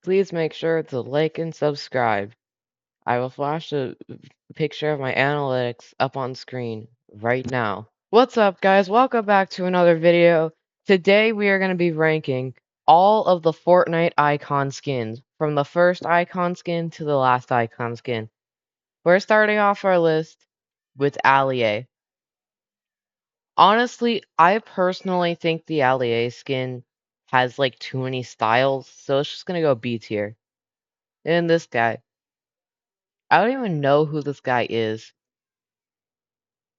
Please make sure to like and subscribe. I will flash a picture of my analytics up on screen right now. What's up, guys? Welcome back to another video. Today we are going to be ranking all of the Fortnite icon skins, from the first icon skin to the last icon skin. We're starting off our list with Allier. Honestly, I personally think the Allier skin has like too many styles, so it's just gonna go B tier. And this guy. I don't even know who this guy is.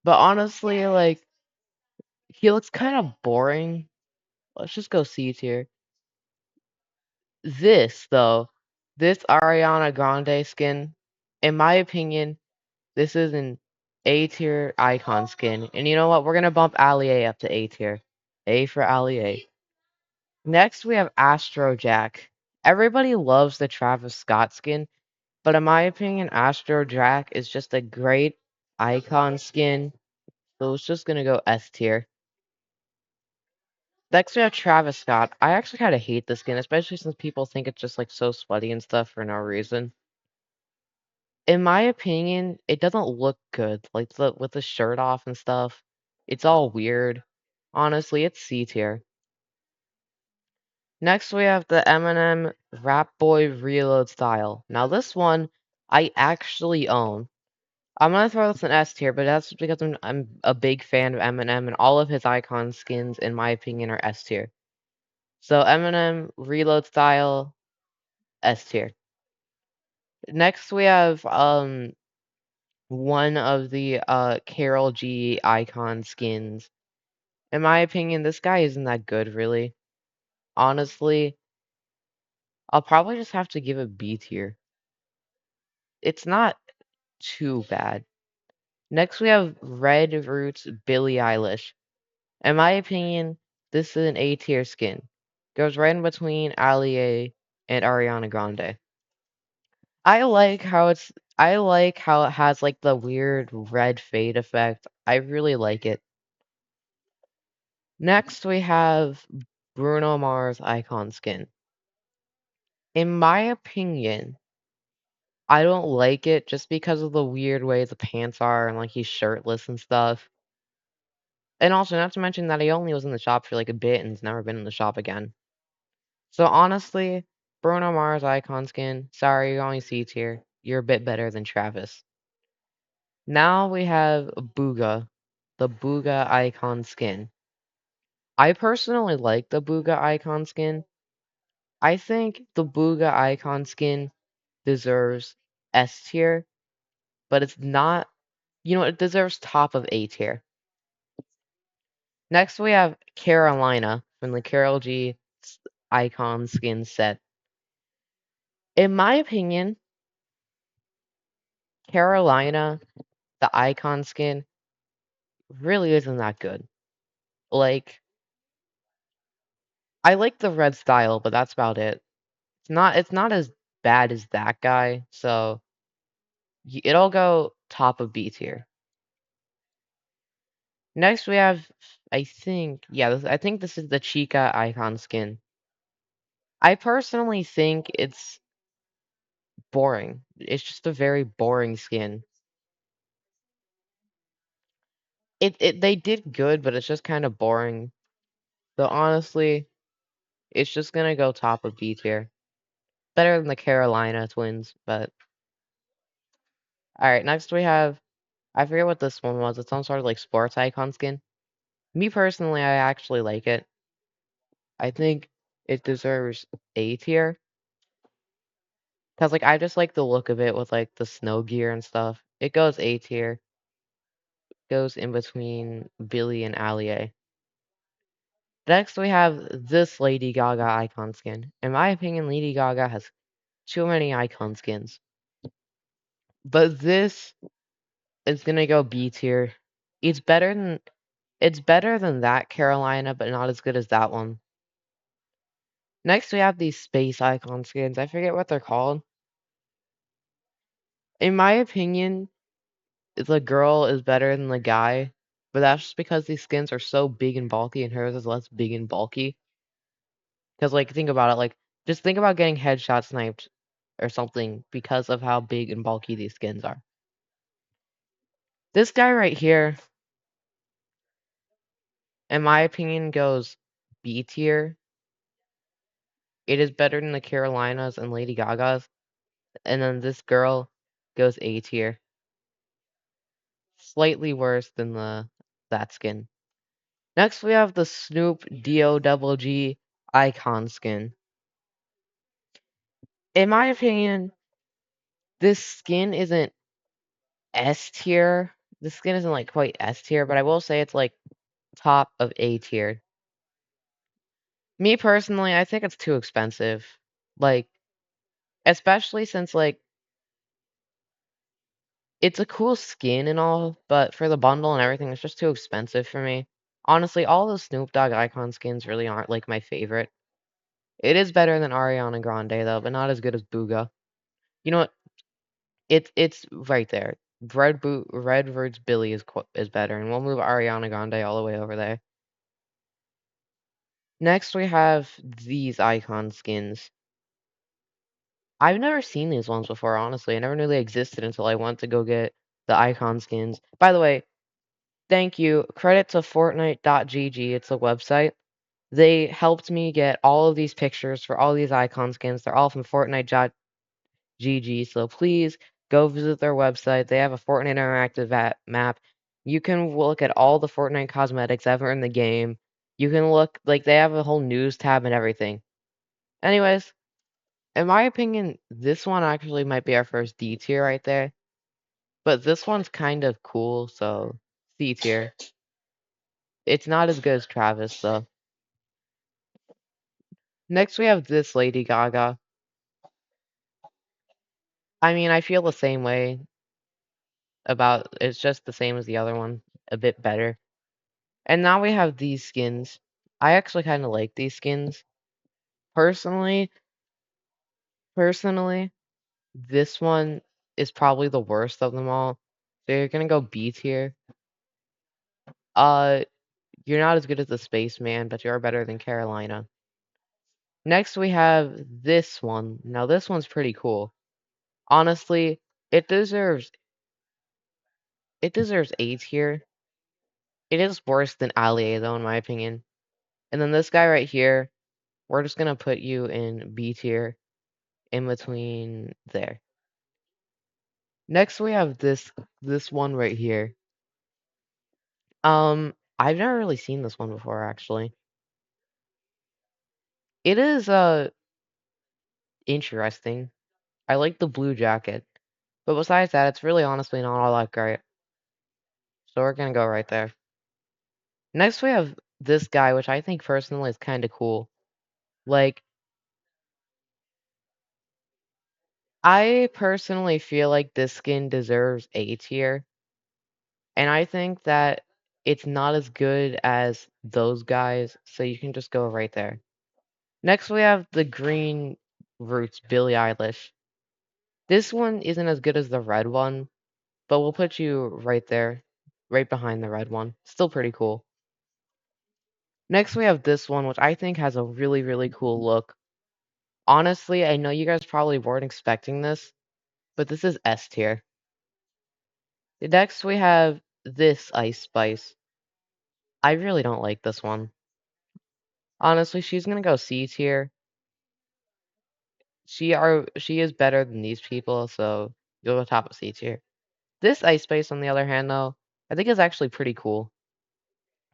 But honestly, like, he looks kind of boring. Let's just go C tier. This, though, this Ariana Grande skin, in my opinion, this is an A tier icon skin. And you know what? We're gonna bump Allier up to A tier. A for Allier. Next, we have Astro Jack. Everybody loves the Travis Scott skin, but in my opinion, Astro Jack is just a great icon skin. So it's just gonna go S tier. Next, we have Travis Scott. I actually kind of hate this skin, especially since people think it's just like so sweaty and stuff for no reason. In my opinion, it doesn't look good. Like with the shirt off and stuff, it's all weird. Honestly, it's C tier. Next, we have the Eminem Rap Boy Reload style. Now, this one I actually own. I'm gonna throw this in S tier, but that's because I'm a big fan of Eminem, and all of his icon skins, in my opinion, are S tier. So Eminem Reload style, S tier. Next, we have one of the Carol G icon skins. In my opinion, this guy isn't that good, really. Honestly, I'll probably just have to give it B tier. It's not too bad. Next, we have Red Roots Billie Eilish. In my opinion, this is an A tier skin. Goes right in between Allier and Ariana Grande. I like how it has like the weird red fade effect. I really like it. Next, we have Bruno Mars icon skin. In my opinion, I don't like it just because of the weird way the pants are and like he's shirtless and stuff. And also, not to mention that he only was in the shop for like a bit and has never been in the shop again. So honestly, Bruno Mars icon skin, sorry, you're only C tier. You're a bit better than Travis. Now we have Booga, the Booga icon skin. I personally like the Booga icon skin. I think the Booga icon skin deserves S tier, but it's not, it deserves top of A tier. Next, we have Carolina from the Carol G icon skin set. In my opinion, Carolina, the icon skin, really isn't that good. Like, I like the red style, but that's about it. It's not as bad as that guy, so it'll go top of B tier. Next, we have, I think, yeah, I think this is the Chica icon skin. I personally think it's boring. It's just a very boring skin. They did good, but it's just kind of boring. So honestly, it's just gonna go top of B tier. Better than the Carolina twins, but alright, next we have, I forget what this one was. It's some sort of like sports icon skin. Me personally, I actually like it. I think it deserves A tier. Cause like I just like the look of it with like the snow gear and stuff. It goes A tier. Goes in between Billy and Allier. Next we have this Lady Gaga icon skin. In my opinion, Lady Gaga has too many icon skins. But this is gonna go B tier. It's better than that Carolina, but not as good as that one. Next we have these space icon skins. I forget what they're called. In my opinion, the girl is better than the guy, but that's just because these skins are so big and bulky and hers is less big and bulky. Because, like, think about it, like, Just think about getting headshot sniped or something because of how big and bulky these skins are. This guy right here, in my opinion, goes B tier. It is better than the Carolinas and Lady Gaga's. And then this girl goes A tier. Slightly worse than that skin. Next we have the Snoop DOGG icon skin. In my opinion, this skin isn't S tier. This skin isn't like quite S tier, but I will say it's like top of A tier. Me personally, I think it's too expensive. Like, especially since like it's a cool skin and all, but for the bundle and everything, it's just too expensive for me. Honestly, all the Snoop Dogg icon skins really aren't like my favorite. It is better than Ariana Grande though, but not as good as Booga. You know what? It's right there. Red Roots Billy is better, and we'll move Ariana Grande all the way over there. Next, we have these icon skins. I've never seen these ones before, honestly. I never knew they existed until I went to go get the icon skins. By the way, thank you. Credit to Fortnite.gg. It's a website. They helped me get all of these pictures for all these icon skins. They're all from Fortnite.gg. So please go visit their website. They have a Fortnite interactive map. You can look at all the Fortnite cosmetics ever in the game. You can look, like, they have a whole news tab and everything. Anyways, in my opinion, this one actually might be our first D tier right there. But this one's kind of cool, so C tier. It's not as good as Travis, though. Next, we have this Lady Gaga. I mean, I feel the same way about it's just the same as the other one, a bit better. And now we have these skins. I actually kind of like these skins. Personally, personally, this one is probably the worst of them all. So you're gonna go B tier. Uh, you're not as good as the Spaceman, but you are better than Carolina. Next, we have this one. Now, this one's pretty cool. Honestly, it deserves it deserves A tier. It is worse than Ali, though, in my opinion. And then this guy right here, we're just gonna put you in B tier, in between there. Next, we have this one right here. I've never really seen this one before, actually. It is interesting. I like the blue jacket, but besides that, it's really honestly not all that great. So we're gonna go right there. Next, we have this guy, which I think personally is kind of cool. Like, I personally feel like this skin deserves A tier, and I think that it's not as good as those guys, so you can just go right there. Next, we have the green roots Billie Eilish. This one isn't as good as the red one, but we'll put you right there, right behind the red one. Still pretty cool. Next, we have this one, which I think has a really, really cool look. Honestly, I know you guys probably weren't expecting this, but this is S tier. Next, we have this Ice Spice. I really don't like this one. Honestly, she's gonna go C tier. She is better than these people, so you'll go top of C tier. This Ice Spice, on the other hand, though, I think is actually pretty cool.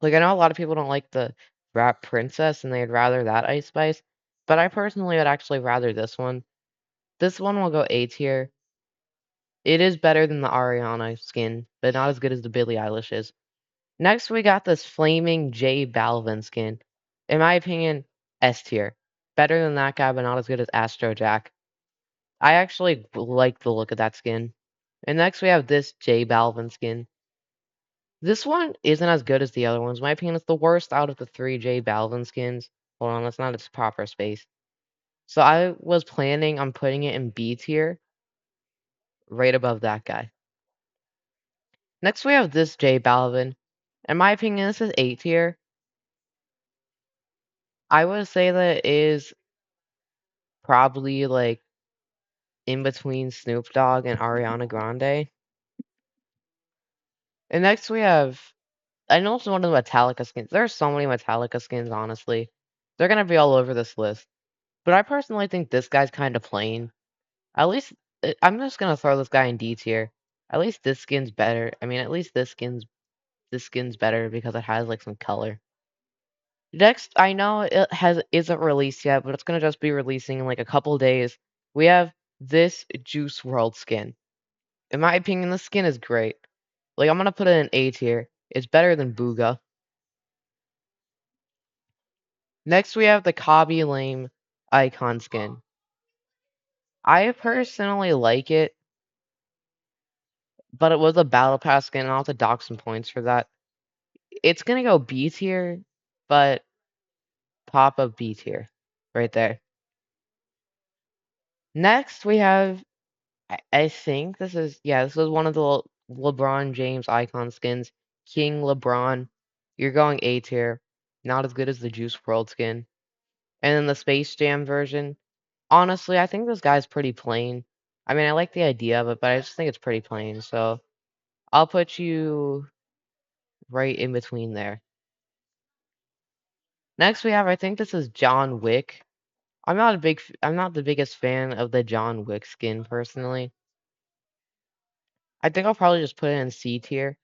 Like, I know a lot of people don't like the Rap Princess and they'd rather that Ice Spice, but I personally would actually rather this one. This one will go A tier. It is better than the Ariana skin, but not as good as the Billie Eilish is. Next, we got this flaming J Balvin skin. In my opinion, S tier. Better than that guy, but not as good as Astro Jack. I actually like the look of that skin. And next, we have this J Balvin skin. This one isn't as good as the other ones. In my opinion, it's the worst out of the three J Balvin skins. Hold on, that's not its proper space. So I was planning on putting it in B tier, right above that guy. Next, we have this J Balvin. In my opinion, this is A tier. I would say that it is probably like in between Snoop Dogg and Ariana Grande. And next we have, I know it's one of the Metallica skins. There are so many Metallica skins, honestly. They're gonna be all over this list. But I personally think this guy's kind of plain. At least I'm just gonna throw this guy in D tier. At least this skin's better. I mean, at least this skin's better because it has like some color. Next, I know it has isn't released yet, but it's gonna just be releasing in like a couple days. We have this Juice World skin. In my opinion, this skin is great. Like I'm gonna put it in A tier. It's better than Booga. Next, we have the Kabi Lame icon skin. I personally like it, but it was a battle pass skin, and I'll have to dock some points for that. It's gonna go B tier, but top of B tier, right there. Next, we have I think this is one of the LeBron James icon skins. King LeBron. You're going A tier. Not as good as the Juice World skin. And then the Space Jam version. Honestly, I think this guy's pretty plain. I mean, I like the idea of it, but I just think it's pretty plain. So I'll put you right in between there. Next we have, I think this is John Wick. I'm not the biggest fan of the John Wick skin personally. I think I'll probably just put it in C tier.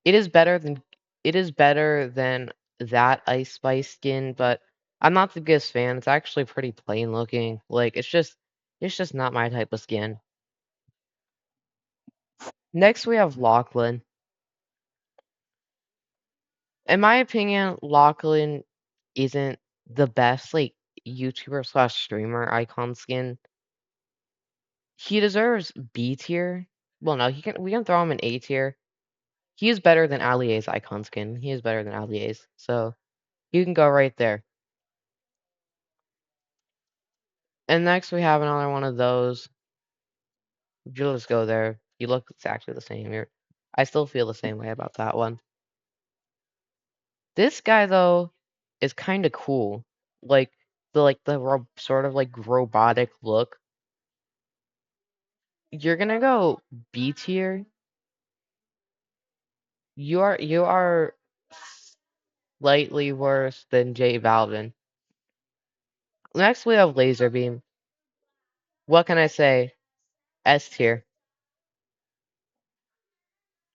It is better than it is better than that Ice Spice skin, but I'm not the biggest fan. It's actually pretty plain looking. Like it's just not my type of skin. Next we have Lachlan. In my opinion, Lachlan isn't the best like YouTuber slash streamer icon skin. He deserves B tier. Well, no, he can we can throw him in A tier. He is better than Alier's icon skin. He is better than Alier's. So you can go right there. And next we have another one of those. You'll just go there. You look exactly the same. I still feel the same way about that one. This guy though is kind of cool. Like the sort of like robotic look. You're gonna go B tier. You are slightly worse than J Balvin. Next we have Laser Beam. What can I say? S tier.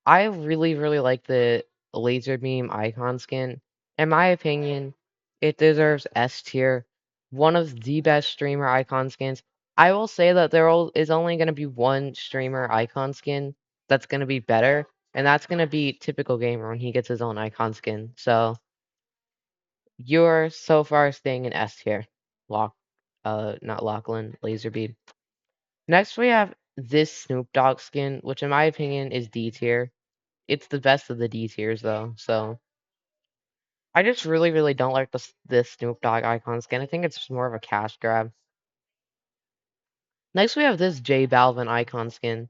I really, really like the laser beam icon skin. In my opinion, it deserves S tier. One of the best streamer icon skins. I will say that is only going to be one streamer icon skin that's going to be better, and that's going to be Typical Gamer when he gets his own icon skin. So you're so far staying in S tier. Lock, not Lachlan, laser beam. Next we have this Snoop Dogg skin, which in my opinion is D tier. It's the best of the D tiers though, so I just really, really don't like this Snoop Dogg icon skin. I think it's just more of a cash grab. Next we have this J Balvin icon skin.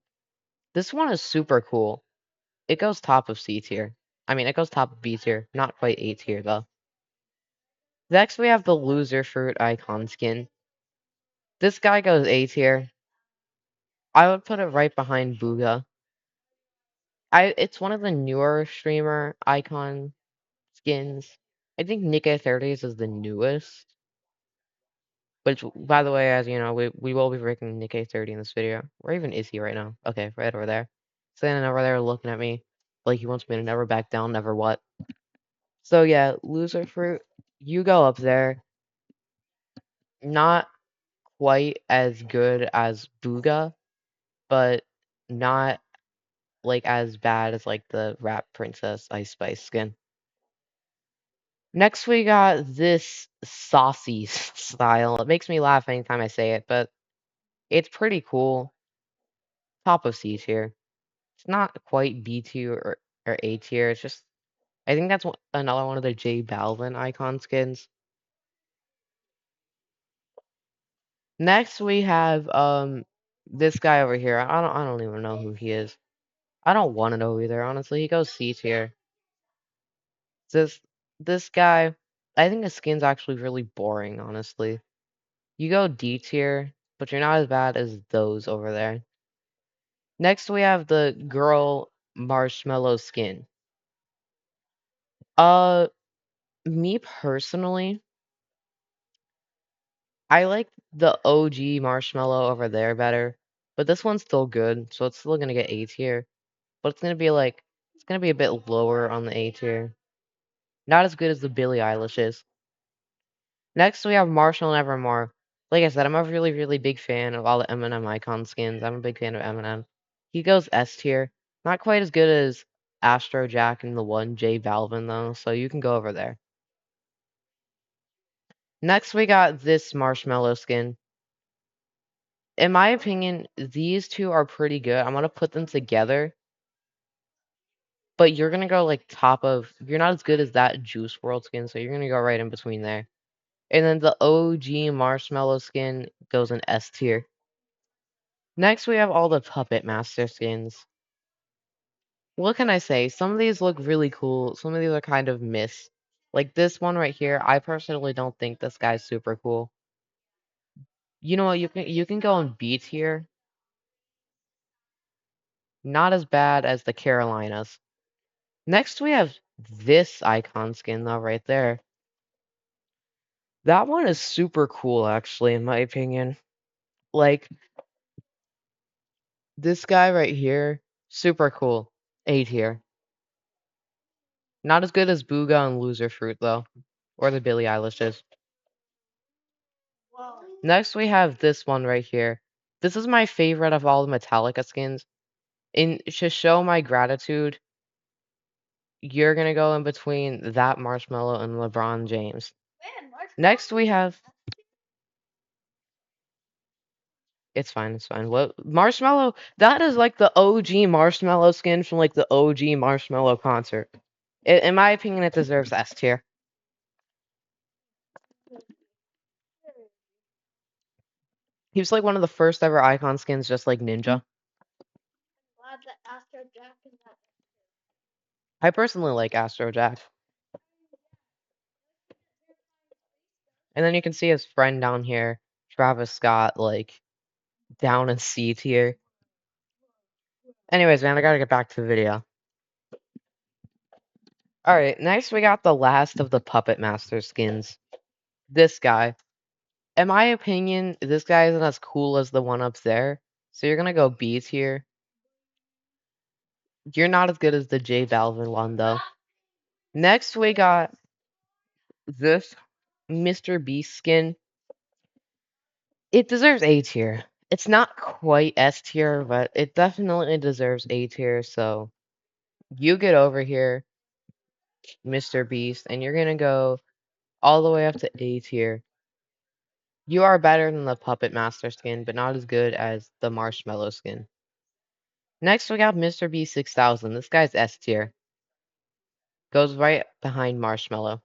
This one is super cool. It goes top of C tier. I mean, it goes top of B tier, not quite A tier though. Next we have the Loser Fruit icon skin. This guy goes A tier. I would put it right behind Booga. It's one of the newer streamer icon skins. I think Nick 30s is the newest. Which, by the way, as you know, we will be breaking Nikkei 30 in this video. Where even is he right now? Okay, right over there. Standing over there looking at me like he wants me to never back down, never what. So yeah, Loser Fruit, you go up there. Not quite as good as Booga, but not like as bad as like the Rap Princess Ice Spice skin. Next we got this saucy style. It makes me laugh anytime I say it, but it's pretty cool. Top of C tier. It's not quite B tier or A tier. It's just I think that's another one of the J Balvin icon skins. Next we have this guy over here. I don't even know who he is. I don't want to know either. Honestly, he goes C tier. This this guy, I think his skin's actually really boring. Honestly, You go D tier, but you're not as bad as those over there. Next, we have the girl marshmallow skin. Uh, me personally, I like the OG marshmallow over there better, but this one's still good, so it's still gonna get A tier. But it's gonna be like it's gonna be a bit lower on the A tier. Not as good as the Billie Eilish is. Next, we have Marshall and Evermore. Like I said, I'm a really, really big fan of all the Eminem icon skins. I'm a big fan of Eminem. He goes S tier. Not quite as good as Astro Jack and the one J Balvin though, so you can go over there. Next, we got this marshmallow skin. In my opinion, these two are pretty good. I'm gonna put them together, but you're gonna go like top of. You're not as good as that Juice World skin, so you're gonna go right in between there. And then the OG marshmallow skin goes in S tier. Next, we have all the Puppet Master skins. What can I say? Some of these look really cool. Some of these are kind of miss. Like this one right here, I personally don't think this guy's super cool. You know what? You can go on B tier. Not as bad as the Carolinas. Next, we have this icon skin though right there. That one is super cool, actually, in my opinion. Like this guy right here, super cool. A tier. Not as good as Booga and Loser Fruit though, or the Billie Eilishes. Next, we have this one right here. This is my favorite of all the Metallica skins. In to show my gratitude, you're gonna go in between that Marshmallow and LeBron James. Next, we have. It's fine. It's fine. What Marshmallow? That is like the OG Marshmallow skin from like the OG Marshmallow concert. In my opinion, it deserves S tier. He was like one of the first ever icon skins, just like Ninja. I personally like Astro Jack. And then you can see his friend down here, Travis Scott, like down in C tier. Anyways, man, I gotta get back to the video. Alright, next we got the last of the Puppet Master skins. This guy. In my opinion, this guy isn't as cool as the one up there. So you're gonna go B tier. You're not as good as the J Balvin one, though. Next, we got this Mr. Beast skin. It deserves A tier. It's not quite S tier, but it definitely deserves A tier. So you get over here, Mr. Beast, and you're gonna go all the way up to A tier. You are better than the Puppet Master skin, but not as good as the Marshmallow skin. Next, we got Mr. Beast 6000. This guy's S tier. Goes right behind Marshmallow.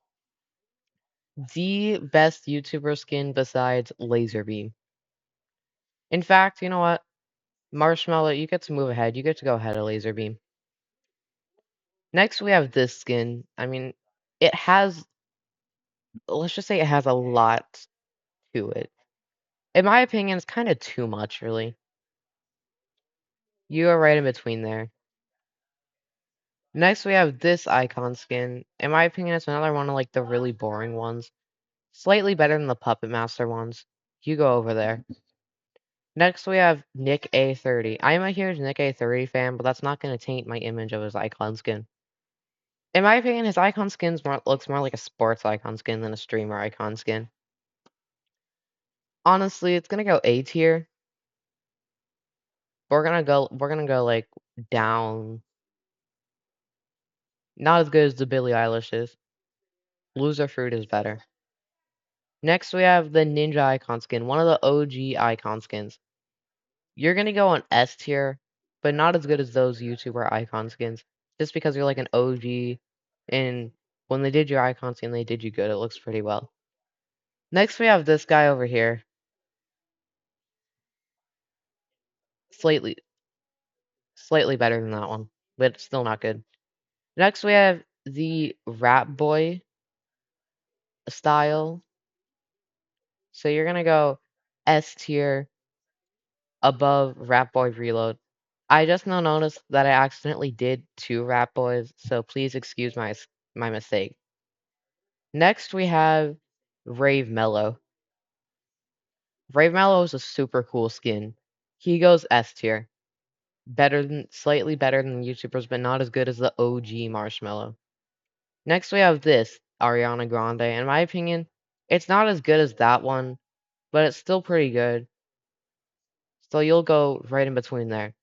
The best YouTuber skin besides Laserbeam. In fact, you know what? Marshmallow, you get to move ahead. You get to go ahead of Laserbeam. Next, we have this skin. I mean, it has, let's just say it has a lot to it. In my opinion, it's kind of too much, really. You are right in between there. Next, we have this icon skin. In my opinion, it's another one of like the really boring ones. Slightly better than the Puppet Master ones. You go over there. Next, we have Nick A30. I am a huge Nick A30 fan, but that's not going to taint my image of his icon skin. In my opinion, his icon skin looks more like a sports icon skin than a streamer icon skin. Honestly, it's gonna go A tier. We're gonna go like down. Not as good as the Billie Eilish is. Loser Fruit is better. Next, we have the Ninja icon skin, one of the OG icon skins. You're gonna go on S tier, but not as good as those YouTuber icon skins. Just because you're like an OG, and when they did your icon skin, they did you good. It looks pretty well. Next, we have this guy over here. Slightly, slightly better than that one, but it's still not good. Next, we have the Rat Boy style. So you're gonna go S tier above Rat Boy Reload. I just now noticed that I accidentally did 2 Rat Boys, so please excuse my mistake. Next we have Rave Mellow. Rave Mellow is a super cool skin. He goes S tier. Slightly better than YouTubers, but not as good as the OG Marshmallow. Next we have this, Ariana Grande. In my opinion, it's not as good as that one, but it's still pretty good. So you'll go right in between there.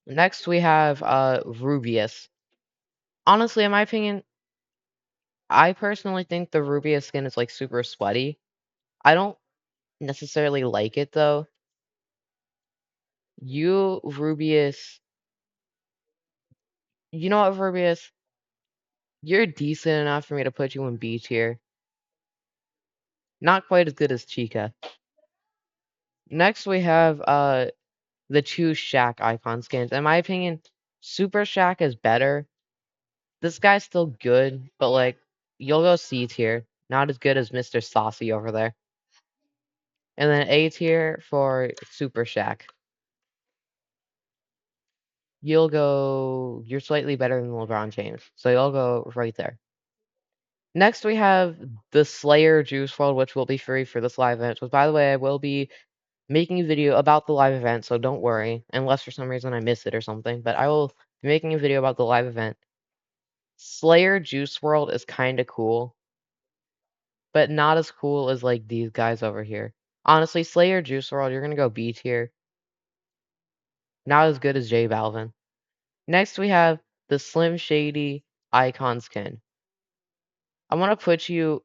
Next we have Rubius. Honestly, in my opinion, I personally think the Rubius skin is like super sweaty. I don't necessarily like it though. Rubius, you know what, Rubius? You're decent enough for me to put you in B tier. Not quite as good as Chica. Next we have the 2 Shaq icon skins. In my opinion, Super Shaq is better. This guy's still good, but like you'll go C tier. Not as good as Mr. Saucy over there. And then A tier for Super Shaq. You're slightly better than LeBron James. So you'll go right there. Next we have the Slayer Juice World, which will be free for this live event. Which, by the way, I will be making a video about the live event, so don't worry, unless for some reason I miss it or something. But I will be making a video about the live event. Slayer Juice World is kind of cool, but not as cool as like these guys over here. Honestly, Slayer Juice World, you're gonna go B tier. Not as good as J Balvin. Next we have the Slim Shady Icon skin. I want to put you.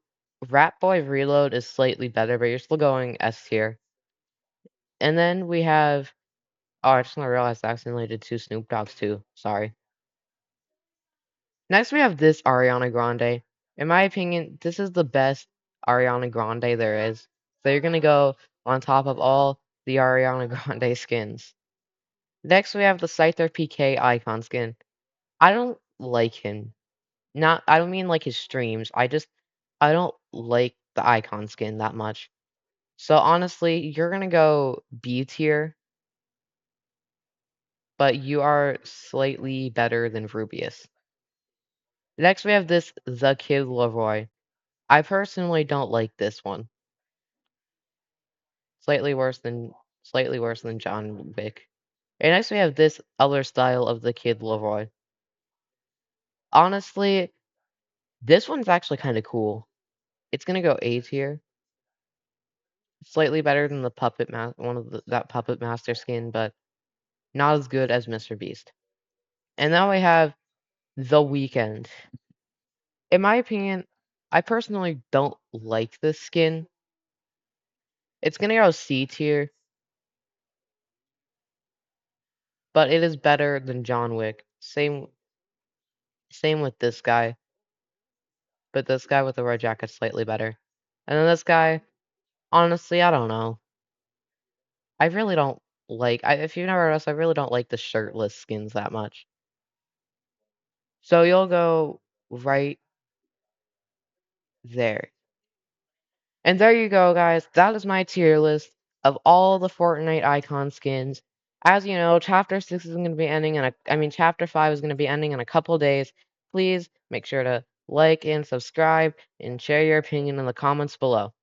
Rat Boy Reload is slightly better, but you're still going S tier. And then we have. Oh, I just now realized I accidentally did 2 Snoop Dogs too. Sorry. Next, we have this Ariana Grande. In my opinion, this is the best Ariana Grande there is. So you're gonna go on top of all the Ariana Grande skins. Next, we have the Scyther PK icon skin. I don't like him. I don't mean like his streams. I don't like the icon skin that much. So honestly, you're gonna go B tier, but you are slightly better than Rubius. Next, we have this The Kid Leroy. I personally don't like this one. Slightly worse than John Wick. And next, we have this other style of The Kid Leroy. Honestly, this one's actually kind of cool. It's gonna go A tier. Slightly better than the that Puppet Master skin, but not as good as Mr. Beast. And now we have The Weeknd. In my opinion, I personally don't like this skin. It's gonna go C tier, but it is better than John Wick. Same with this guy, but this guy with the red jacket's slightly better. And then this guy, honestly, I don't know. I really don't if you've never noticed, I really don't like the shirtless skins that much. So you'll go right there. And there you go, guys. That is my tier list of all the Fortnite icon skins. As you know, Chapter 6 is going to be ending Chapter 5 is going to be ending in a couple days. Please make sure to like and subscribe and share your opinion in the comments below.